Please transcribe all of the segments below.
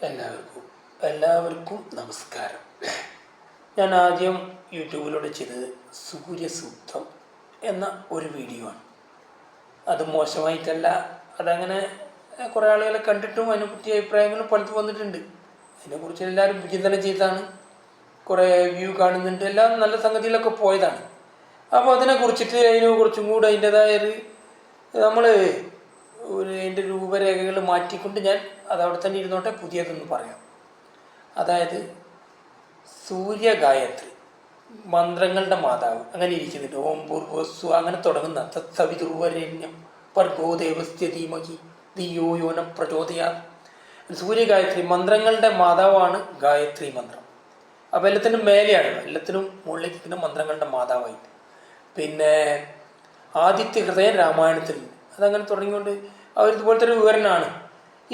എല്ലാവർക്കും നമസ്കാരം. ഞാൻ ആദ്യം യൂട്യൂബിലൂടെ ചെയ്തത് സൂര്യസൂക്തം എന്ന ഒരു വീഡിയോ ആണ്. അത് മോശമായിട്ടല്ല, അതങ്ങനെ കുറേ ആളുകളെ കണ്ടിട്ടും അതിനെ പറ്റിയ അഭിപ്രായങ്ങളും പലതും വന്നിട്ടുണ്ട്. അതിനെക്കുറിച്ച് എല്ലാവരും വിചിന്തനം ചെയ്താണ്, കുറേ വ്യൂ കാണുന്നുണ്ട്, എല്ലാം നല്ല സംഗതികളൊക്കെ പോയതാണ്. അപ്പോൾ അതിനെക്കുറിച്ചിട്ട് കുറച്ചും കൂടെ അതിൻ്റെതായ നമ്മൾ അതിൻ്റെ രൂപരേഖകൾ മാറ്റിക്കൊണ്ട് ഞാൻ അതവിടെ തന്നെ ഇരുന്നോട്ടെ, പുതിയതെന്ന് പറയാം. അതായത് സൂര്യഗായത്രി, മന്ത്രങ്ങളുടെ മാതാവ്, അങ്ങനെ ഇരിക്കുന്നുണ്ട്. ഓം ഭൂർവസ്വ അങ്ങനെ തുടങ്ങുന്ന തത്സവിതുർവരേണ്യം ഭർഗോ ദേവസ്യ ധീമഹി ധിയോ യോ ന പ്രചോദയാത്. സൂര്യഗായത്രി മന്ത്രങ്ങളുടെ മാതാവാണ് ഗായത്രി മന്ത്രം. അപ്പോൾ എല്ലാത്തിനും മേലെയാണ്, എല്ലാത്തിനും മുകളിലേക്ക് നിൽക്കുന്ന മന്ത്രങ്ങളുടെ മാതാവായിട്ട്. പിന്നെ ആദിത്യ ഹൃദയം രാമായണത്തിലുണ്ട്. അതങ്ങനെ തുടങ്ങിക്കൊണ്ട് അവരിതുപോലത്തെ ഒരു വിവരണമാണ്.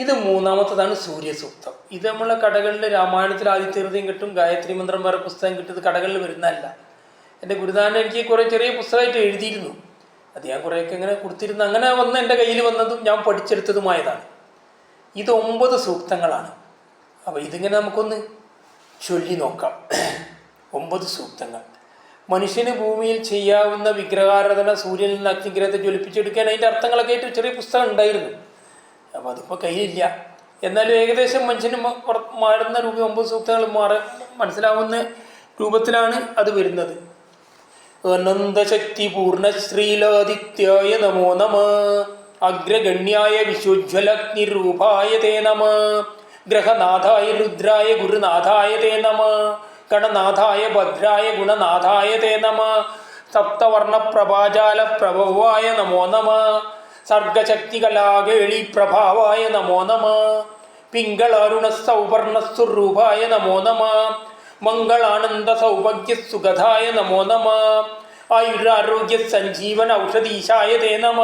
ഇത് മൂന്നാമത്തതാണ് സൂര്യസൂക്തം. ഇത് നമ്മളെ കടകളിൽ രാമായണത്തിൽ ആദിത്യ ഹൃദയം കിട്ടും, ഗായത്രി മന്ത്രം വേറെ പുസ്തകം കിട്ടും. ഇത് കടകളിൽ വരുന്നതല്ല. എൻ്റെ ഗുരുദാനൻ എനിക്ക് കുറേ ചെറിയ പുസ്തകമായിട്ട് എഴുതിയിരുന്നു. അത് ഞാൻ കുറേയൊക്കെ ഇങ്ങനെ കൊടുത്തിരുന്നു. അങ്ങനെ വന്ന് എൻ്റെ കയ്യിൽ വന്നതും ഞാൻ പഠിച്ചെടുത്തതുമായതാണ്. ഇത് 9 സൂക്തങ്ങളാണ്. അപ്പോൾ ഇതിങ്ങനെ നമുക്കൊന്ന് ചൊല്ലി നോക്കാം. 9 സൂക്തങ്ങൾ. മനുഷ്യന് ഭൂമിയിൽ ചെയ്യാവുന്ന വിഗ്രഹാരാധന, സൂര്യനിൽ നിന്ന് അഗ്നിഗ്രഹത്തെ ജ്വലിപ്പിച്ചെടുക്കാൻ അതിൻ്റെ അർത്ഥങ്ങളൊക്കെ ആയിട്ട് ചെറിയ പുസ്തകം ഉണ്ടായിരുന്നു. അപ്പോൾ അതിപ്പോൾ കയ്യിലില്ല. എന്നാലും ഏകദേശം മനുഷ്യന് മാറുന്ന രൂപം 9 സൂക്തങ്ങൾ മനസ്സിലാവുന്ന രൂപത്തിലാണ് അത് വരുന്നത്. അനന്തശക്തി പൂർണ്ണ ശ്രീലാദിത്യായ നമോ നമ, അഗ്രഗണ്യായ വിശ്വജ്വലഗ്നിരൂപായ തേ നമ, ഗ്രഹനാഥായ രുദ്രായ ഗുരുനാഥായ തേ നമ, ഗണനാഥായ ഭദ്രായ ഗുണനാഥായ തേ നമ, സപ്തവർണപ്രഭാജാല പ്രഭവായ നമോ നമ, സർഗശക്തികലാകേളി പ്രഭാവായ നമോ നമ, പിംഗളാരുണ സൗവർണസ്വരൂപായ നമോ നമ, മംഗളാനന്ദ സൗഭാഗ്യ സുഗതായ നമോ നമ, ആയുരാരോഗ്യ സഞ്ജീവന ഔഷധീശായ തേ നമ,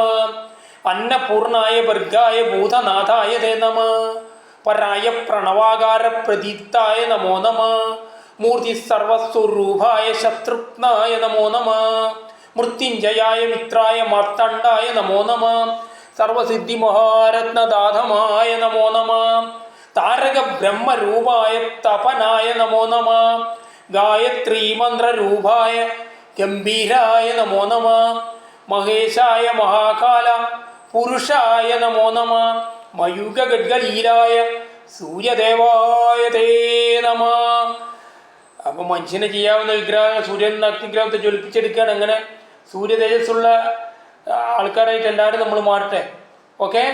അന്നപൂർണായ വർഗായ ഭൂതനാഥായ തേ നമ, പരായ പ്രണവാകാര പ്രദീപ്തായ നമോ നമ, മൂർത്തി സർവസ്വരൂപായ ശത്രുഘ്നായ നമോ നമ, മൃത്യുഞ്ജയായ മിത്രായ മാർത്തണ്ഡായ നമോ നമ, സർവസിദ്ധി മഹാരത്നദാതമായ നമോ നമ, താരക ബ്രഹ്മരൂപായ തപനായ നമോ നമ, ഗായത്രീ മന്ത്രരൂപായ ഗംഭീരായ നമോ നമ, മഹേശായ മഹാകാല പുരുഷായ നമോ നമ, മയൂഖ ഗഡ്ഗലീലായ സൂര്യദേവായ തേ നമ. അപ്പോൾ മനുഷ്യനെ ചെയ്യാവുന്ന വിഗ്രഹം സൂര്യൻ അഗ്നിഗ്രഹത്തെ ജ്വലിപ്പിച്ചെടുക്കാൻ അങ്ങനെ സൂര്യ തേജസ്സുള്ള ആൾക്കാരായിട്ട് എല്ലാവരും നമ്മൾ മാറട്ടെ. ഓക്കെ.